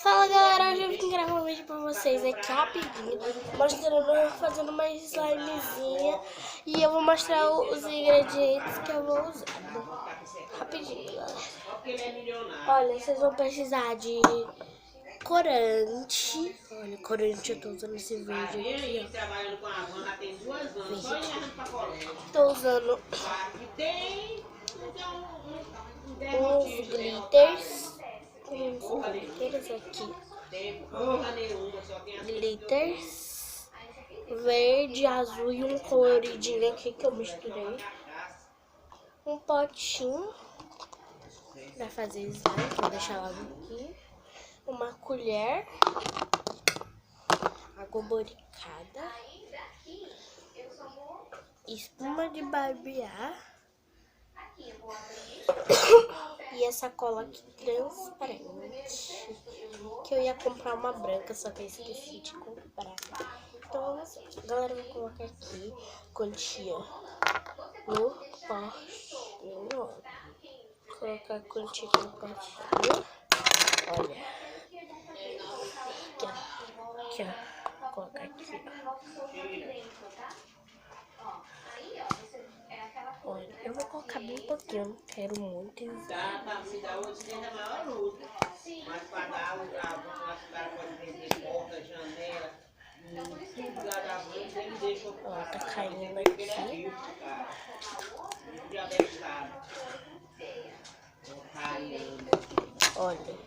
Fala galera, hoje eu vim gravar um vídeo pra vocês aqui rapidinho, mostrando eu fazendo uma slimezinha e eu vou mostrar os ingredientes que eu vou usar, rapidinho galera. Olha, vocês vão precisar de corante, olha, corante eu tô usando esse verde aqui, ó, verde. Tô usando uns glitters. Glitters aqui, glitters verde, azul e um coloridinho aqui que eu misturei, um potinho pra fazer slime, vou deixar lá aqui, uma colher, água boricada, espuma de barbear e essa cola aqui transparente, que eu ia comprar uma branca, só que eu esqueci de comprar. Então, galera, eu vou colocar aqui quantia no potinho. Vou colocar a quantia aqui no potinho. Olha. Aqui, ó. Vou colocar aqui, olha, eu vou colocar bem pouquinho, não quero muito usar. Ó, tá caindo aqui. Olha,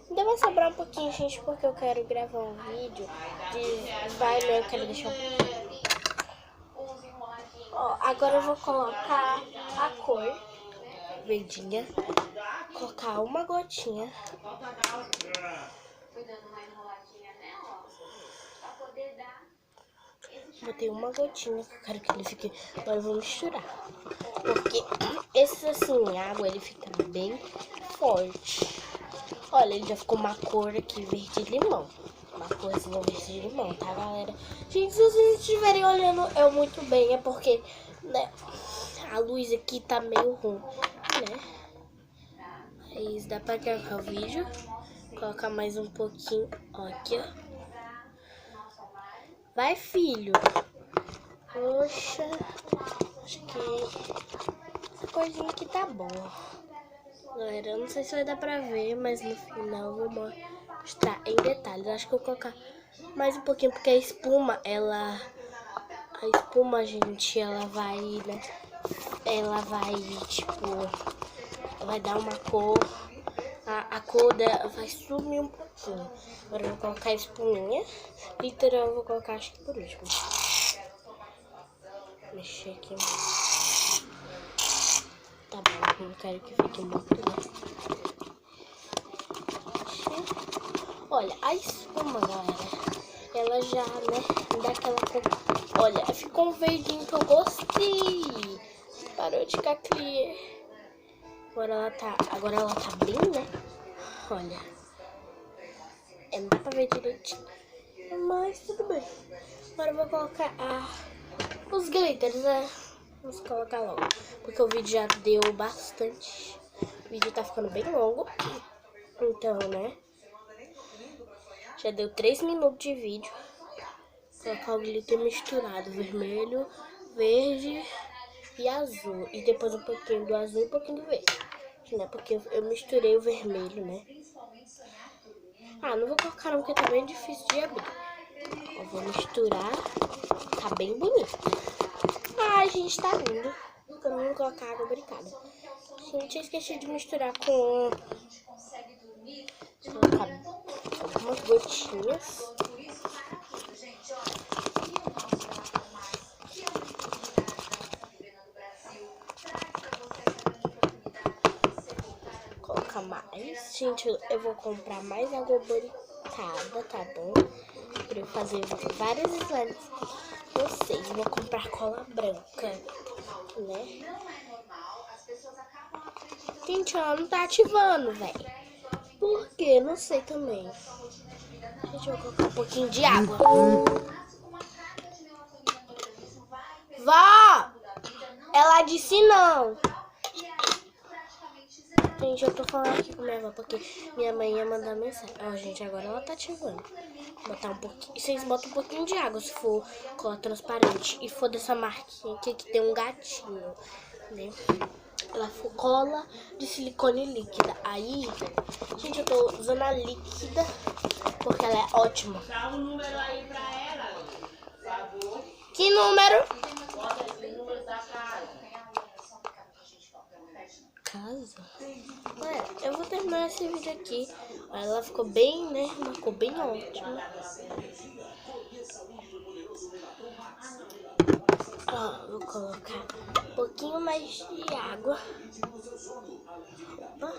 ainda vai sobrar um pouquinho, gente, porque eu quero gravar um vídeo de slime, eu quero deixar um pouquinho. Ó, agora eu vou colocar a cor verdinha, colocar uma gotinha. Botei uma gotinha, que eu quero que ele fique. Agora eu vou misturar, porque esse assim, água, ele fica bem forte. Olha, ele já ficou uma cor aqui verde limão. Uma corzinha verde limão, tá, galera? Gente, se vocês estiverem olhando eu muito bem, é porque, né, a luz aqui tá meio ruim, né? Aí dá pra gravar o vídeo. Colocar mais um pouquinho, ó, aqui, ó. Vai, filho. Poxa, acho que a corzinha aqui tá boa. Galera, eu não sei se vai dar pra ver, mas no final eu vou mostrar em detalhes. Acho que eu vou colocar mais um pouquinho, porque a espuma, gente, ela vai, né? Ela vai, tipo, vai dar uma cor. A cor dela vai sumir um pouquinho. Agora eu vou colocar a espuminha. Literal, eu vou colocar, acho que por último. Mexer aqui. Tá bom, não quero que fique muito, né? Olha, a espuma, galera, ela já, né, dá aquela cor. Olha, ficou um verdinho que eu gostei. Parou de ficar clear. Agora ela tá bem, né? Olha. Não dá pra ver direitinho, mas tudo bem. Agora eu vou colocar os glitters, né? Vamos colocar logo, porque o vídeo já deu bastante. O vídeo tá ficando bem longo. Então, né? Já deu 3 minutos de vídeo. Vou colocar o glitter misturado, vermelho, verde e azul. E depois um pouquinho do azul e um pouquinho do verde, né? Porque eu misturei o vermelho, né? Não vou colocar não, porque tá bem difícil de abrir. Eu vou misturar. Tá bem bonito. Gente, tá lindo. Eu não vou colocar água brincada. Gente, eu esqueci de misturar com... Vou colocar algumas gotinhas. Colocar mais. Gente, eu vou comprar mais água boricada, tá bom? Pra eu fazer vários slimes. Vocês, vou comprar cola branca, né? Gente, ela não tá ativando, velho. Por quê? Não sei também. Gente, eu vou colocar um pouquinho de água. Vó! Ela disse não. Gente, eu tô falando aqui com minha avó porque minha mãe ia mandar mensagem. Ó, gente, agora ela tá ativando. Botar um pouquinho. Vocês botam um pouquinho de água se for cola transparente. E for dessa marquinha aqui que tem um gatinho, né? Ela for cola de silicone líquida. Aí, gente, eu tô usando a líquida porque ela é ótima. Dá um número aí pra ela, por favor. Que número? Bota esse número da casa. Casa? Eu vou terminar esse vídeo aqui. Ela ficou bem, né? Ficou bem ótima. Ó, vou colocar um pouquinho mais de água. Opa.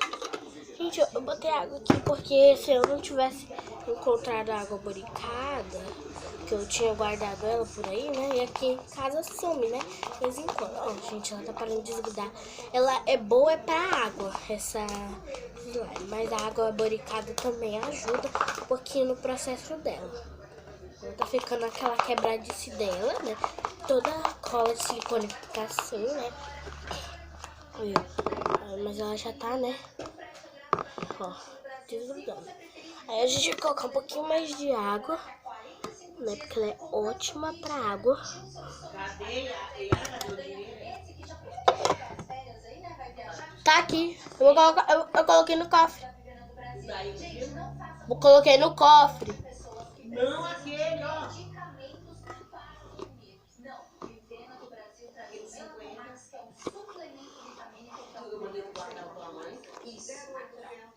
Gente, eu botei água aqui porque se eu não tivesse encontrado água boricada, que eu tinha guardado ela por aí, né? E aqui em casa some, né? De vez em quando. Ó, gente, ela tá parando de desgrudar. Ela é boa pra água, essa slime. Mas a água boricada também ajuda um pouquinho no processo dela. Ela tá ficando aquela quebradice dela, né? Toda a cola de silicone fica assim, né? Mas ela já tá, né? Ó, desgrudando. Aí a gente vai colocar um pouquinho mais de água, né? Porque ela é ótima pra água. Tá aqui. Eu vou colocar, eu coloquei no cofre. Eu coloquei no cofre. Não aquele, ó.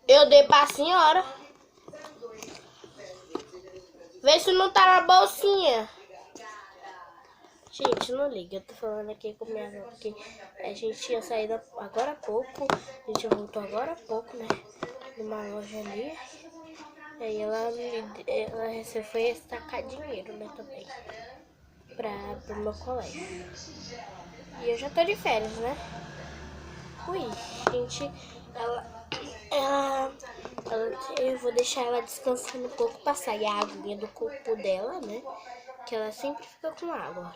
Eu dei pra senhora. Vê se não tá na bolsinha. Gente, não liga. Eu tô falando aqui com minha avó porque a gente tinha saído agora há pouco. A gente voltou agora há pouco, né? Numa loja ali. Aí ela foi sacar dinheiro, né? Também. Pro meu colégio. E eu já tô de férias, né? Ui, gente, eu vou deixar ela descansando um pouco pra sair a aguinha do corpo dela, né? Que ela sempre fica com água.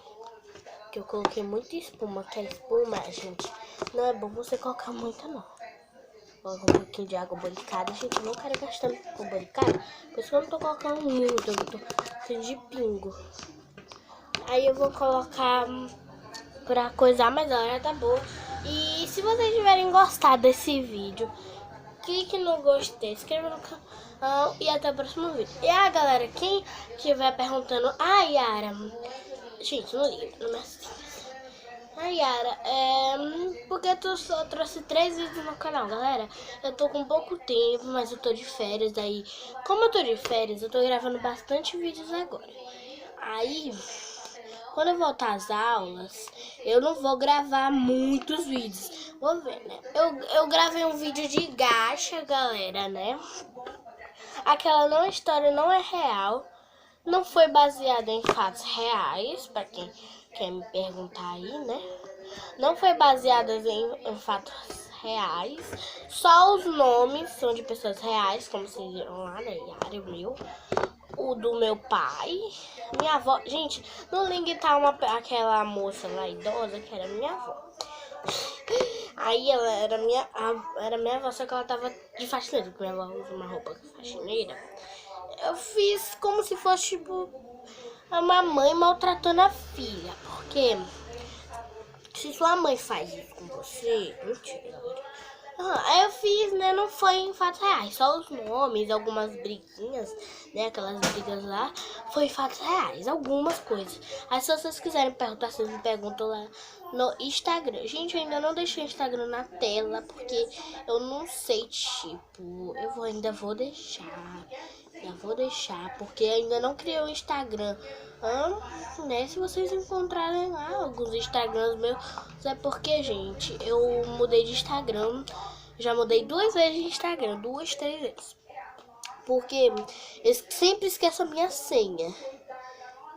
Que eu coloquei muita espuma, que a espuma, gente, não é bom você colocar muita, não. Coloca um pouquinho de água boricada. Gente, eu não quero gastar com boricada, por isso que eu não tô colocando muito, eu tô sendo de pingo. Aí eu vou colocar pra coisar, mas ela já tá boa. E se vocês tiverem gostado desse vídeo, clique no gostei, inscreva no canal e até o próximo vídeo. E a galera, quem estiver perguntando, Yara, gente, não liga, não é assim. Yara, porque tu só trouxe 3 vídeos no canal, galera? Eu tô com pouco tempo, mas eu tô de férias, aí, como eu tô de férias, eu tô gravando bastante vídeos agora. Aí, quando eu voltar às aulas, eu não vou gravar muitos vídeos. Vou ver, né? Eu gravei um vídeo de gacha, galera, né? Aquela história não é real. Não foi baseada em fatos reais, pra quem quer me perguntar aí, né? Não foi baseada em fatos reais. Só os nomes são de pessoas reais, como vocês viram lá, né? Yara, o meu. O do meu pai, minha avó. Gente, no link tá aquela moça lá idosa que era minha avó. Aí ela era minha avó, só que ela tava de faxineira, porque minha avó usa uma roupa de faxineira. Eu fiz como se fosse tipo uma mãe maltratando a filha, porque se sua mãe faz isso com você, mentira. Aí eu fiz, né? Não foi em fatos reais, só os nomes, algumas briguinhas, né? Aquelas brigas lá, foi em fatos reais, algumas coisas. Aí se vocês quiserem perguntar, vocês me perguntam lá no Instagram. Gente, eu ainda não deixei o Instagram na tela, porque eu não sei, tipo, ainda vou deixar. Porque ainda não criei o Instagram. Né? Se vocês encontrarem lá alguns Instagrams meus, é porque, gente, eu mudei de Instagram. Já mudei 2 vezes de Instagram, 2, 3 vezes. Porque eu sempre esqueço a minha senha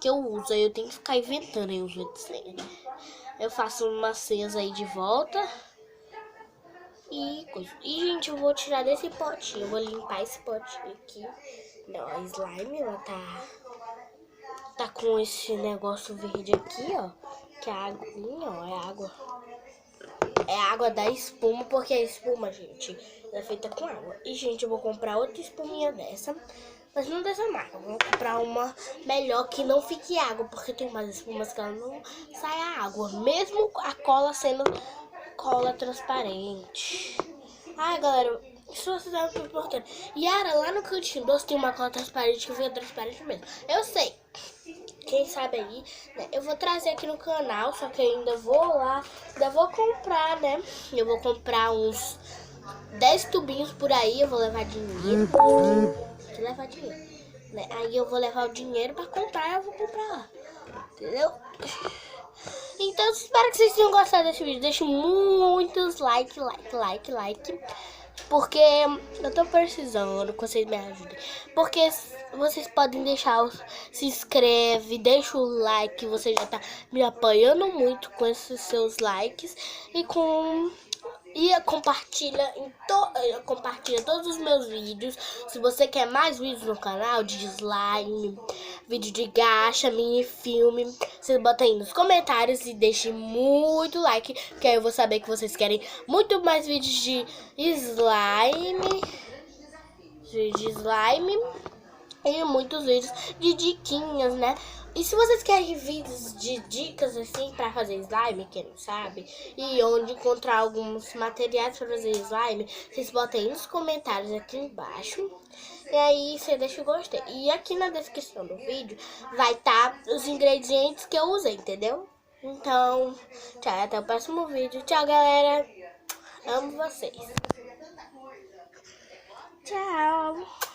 que eu uso. Aí eu tenho que ficar inventando aí os outros senha. Eu faço umas senhas aí de volta. E coisa. E, gente, eu vou tirar desse potinho. Eu vou limpar esse potinho aqui. Não, a slime, ela tá com esse negócio verde aqui, ó. Que é a aguinha, ó. É água. é a água da espuma, porque a espuma, gente, é feita com água. E, gente, eu vou comprar outra espuminha dessa, mas não dessa marca. Eu vou comprar uma melhor que não fique água, porque tem umas espumas que ela não sai a água, mesmo a cola sendo cola transparente. Ai, galera, isso você tá muito importante. Yara, lá no cantinho doce tem uma cola transparente que fica transparente mesmo. Eu sei. Quem sabe aí, né? Eu vou trazer aqui no canal, só que ainda vou lá, ainda vou comprar, né? Eu vou comprar uns 10 tubinhos por aí, eu vou levar dinheiro. Vou levar dinheiro, né? Aí eu vou levar o dinheiro pra comprar, eu vou comprar lá. Entendeu? Então, espero que vocês tenham gostado desse vídeo. Deixe muitos like. Porque eu tô precisando que vocês me ajudem. Porque vocês podem deixar, se inscreve, deixa o like. Você já tá me apoiando muito com esses seus likes. E compartilha, compartilha todos os meus vídeos. Se você quer mais vídeos no canal de slime, vídeo de gacha, mini filme, você bota aí nos comentários e deixe muito like, que aí eu vou saber que vocês querem muito mais vídeos de slime, e muitos vídeos de diquinhas, né? E se vocês querem vídeos de dicas assim pra fazer slime, quem não sabe, e onde encontrar alguns materiais pra fazer slime, vocês botem aí nos comentários aqui embaixo. E aí você deixa o gostei. E aqui na descrição do vídeo vai estar os ingredientes que eu usei, entendeu? Então, tchau, até o próximo vídeo. Tchau, galera. Amo vocês. Tchau.